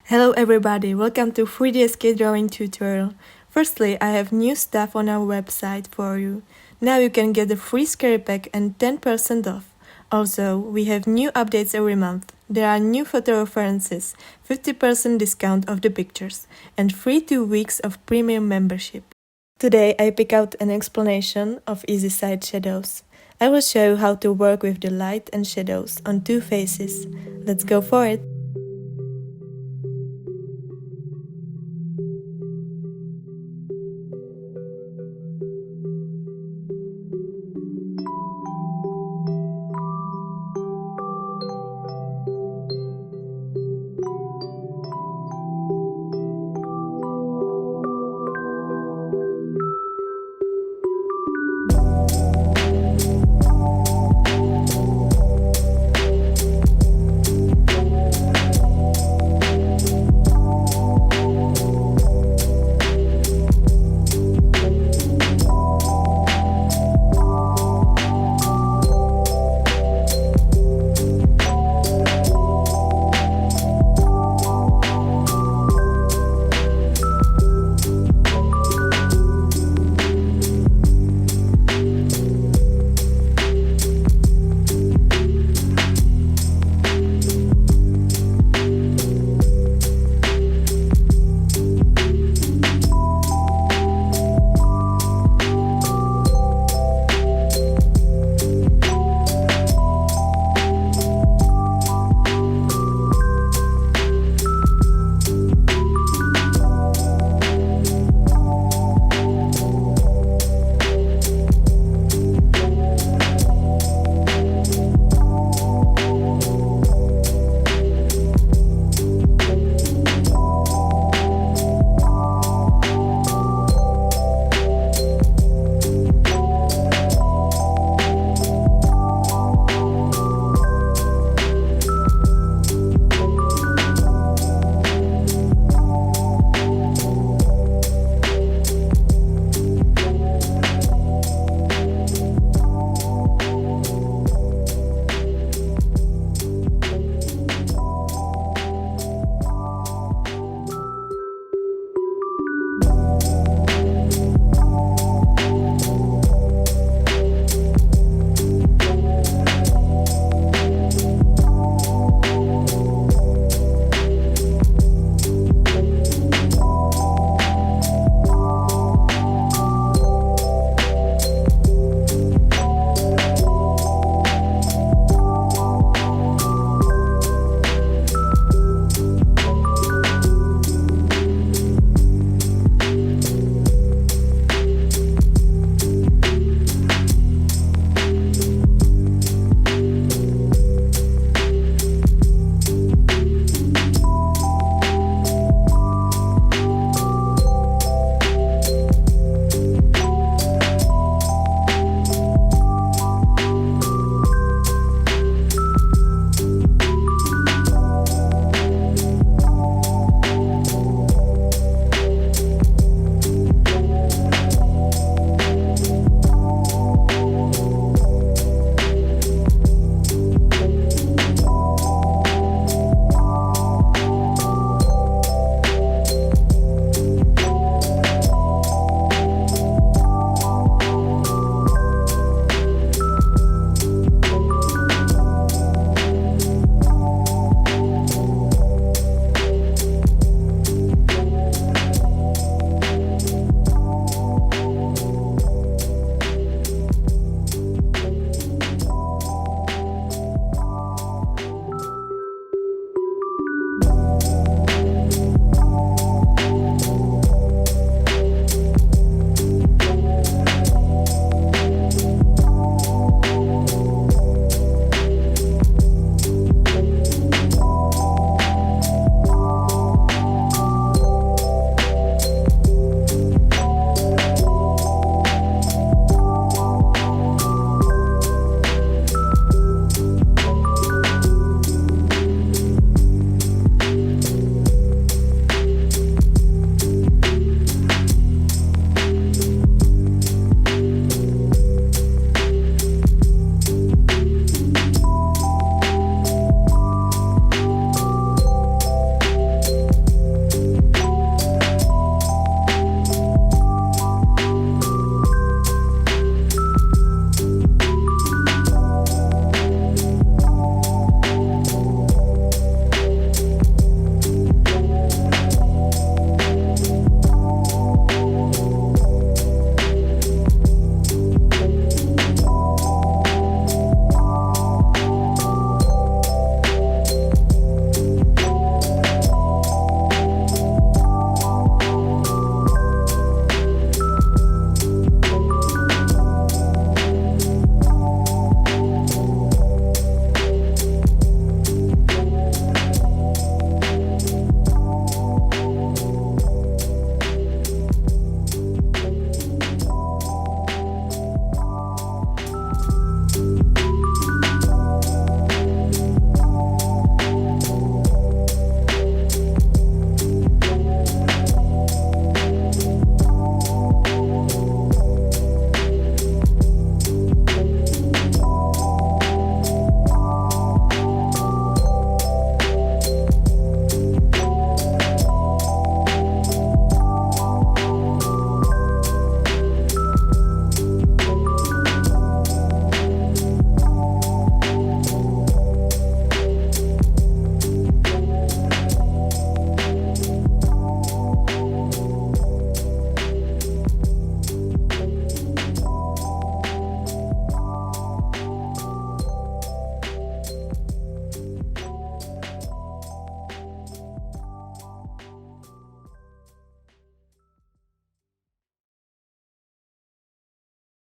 Hello everybody, welcome to 3D drawing tutorial. Firstly, I have new stuff on our website for you. Now you can get a free scary pack and 10% off. Also, we have new updates every month. There are new photo references, 50% discount of the pictures, and free 2 weeks of premium membership. Today I pick out an explanation of easy side shadows. I will show you how to work with the light and shadows on two faces. Let's go for it!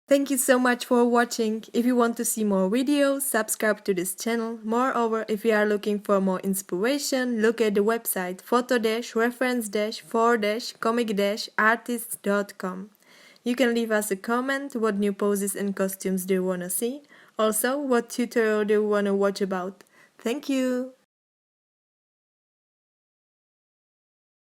Thank you so much for watching. If you want to see more videos, subscribe to this channel. Moreover, if you are looking for more inspiration, look at the website photo-reference-for-comic-artists.com. You can leave us a comment what new poses and costumes do you want to see. Also, what tutorial do you want to watch about. Thank you!